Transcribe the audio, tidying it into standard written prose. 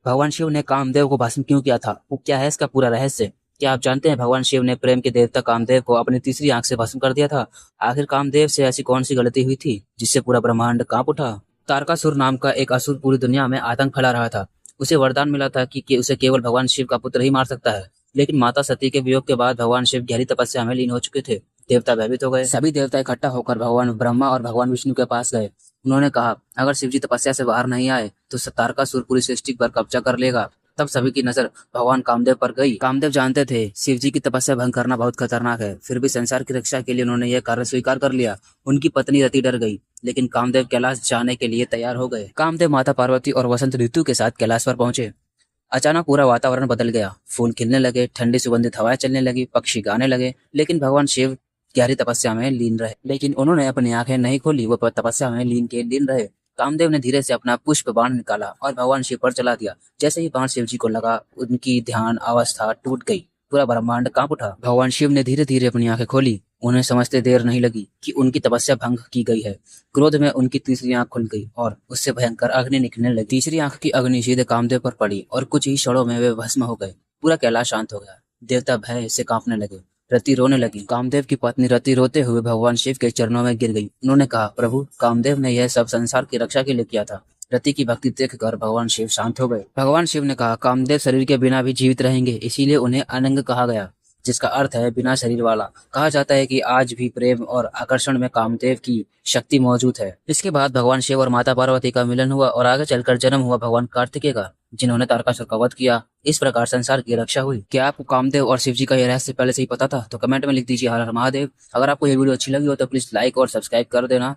भगवान शिव ने कामदेव को भस्म क्यों किया था? वो क्या है इसका पूरा रहस्य? क्या आप जानते हैं भगवान शिव ने प्रेम के देवता कामदेव को अपनी तीसरी आंख से भस्म कर दिया था? आखिर कामदेव से ऐसी कौन सी गलती हुई थी जिससे पूरा ब्रह्मांड कांप उठा? तारकासुर नाम का एक असुर पूरी दुनिया में आतंक फैला रहा था। उसे वरदान मिला था कि उसे केवल भगवान शिव का पुत्र ही मार सकता है। लेकिन माता सती के वियोग के बाद भगवान शिव गहरी तपस्या में लीन हो चुके थे। देवता भयभीत हो गए। सभी देवता इकट्ठा होकर भगवान ब्रह्मा और भगवान विष्णु के पास गए। उन्होंने कहा, अगर शिवजी तपस्या से बाहर नहीं आए तो तारकासुर पूरी सृष्टि पर कब्जा कर लेगा। तब सभी की नजर भगवान कामदेव पर गई। कामदेव जानते थे शिवजी की तपस्या भंग करना बहुत खतरनाक है, फिर भी संसार की रक्षा के लिए उन्होंने यह कार्य स्वीकार कर लिया। उनकी पत्नी रति डर गई, लेकिन कामदेव कैलाश जाने के लिए तैयार हो गए। कामदेव माता पार्वती और वसंत ऋतु के साथ कैलाश पर पहुंचे। अचानक पूरा वातावरण बदल गया। फूल खिलने लगे, ठंडी सुगंधित हवाएं चलने लगी, पक्षी गाने लगे। लेकिन भगवान शिव गहरी तपस्या में लीन रहे। लेकिन उन्होंने अपनी आंखें नहीं खोली, वो तपस्या में लीन रहे। कामदेव ने धीरे से अपना पुष्प बाण निकाला और भगवान शिव पर चला दिया। जैसे ही बाण शिव जी को लगा, उनकी ध्यान अवस्था टूट गई। पूरा ब्रह्मांड कांप उठा। भगवान शिव ने धीरे धीरे अपनी आंखें खोली। उन्हें समझते देर नहीं लगी कि उनकी तपस्या भंग की गई है। क्रोध में उनकी तीसरी आंख खुल गई और उससे भयंकर अग्नि निकलने लगी। तीसरी आंख की अग्नि सीधे कामदेव पर पड़ी और कुछ ही क्षणों में वे भस्म हो गए। पूरा कैलाश शांत हो गया। देवता भय से कांपने लगे। रति रोने लगी। कामदेव की पत्नी रति रोते हुए भगवान शिव के चरणों में गिर गई। उन्होंने कहा, प्रभु, कामदेव ने यह सब संसार की रक्षा के लिए किया था। रति की भक्ति देखकर भगवान शिव शांत हो गए। भगवान शिव ने कहा, कामदेव शरीर के बिना भी जीवित रहेंगे, इसीलिए उन्हें अनंग कहा गया, जिसका अर्थ है बिना शरीर वाला। कहा जाता है कि आज भी प्रेम और आकर्षण में कामदेव की शक्ति मौजूद है। इसके बाद भगवान शिव और माता पार्वती का मिलन हुआ और आगे चलकर जन्म हुआ भगवान कार्तिकेय का, जिन्होंने तारकासुर का वध किया। इस प्रकार संसार की रक्षा हुई। क्या आपको कामदेव और शिव जी का यह रहस्य पहले से ही पता था? तो कमेंट में लिख दीजिए हर हर महादेव। अगर आपको ये वीडियो अच्छी लगी हो तो प्लीज लाइक और सब्सक्राइब कर देना।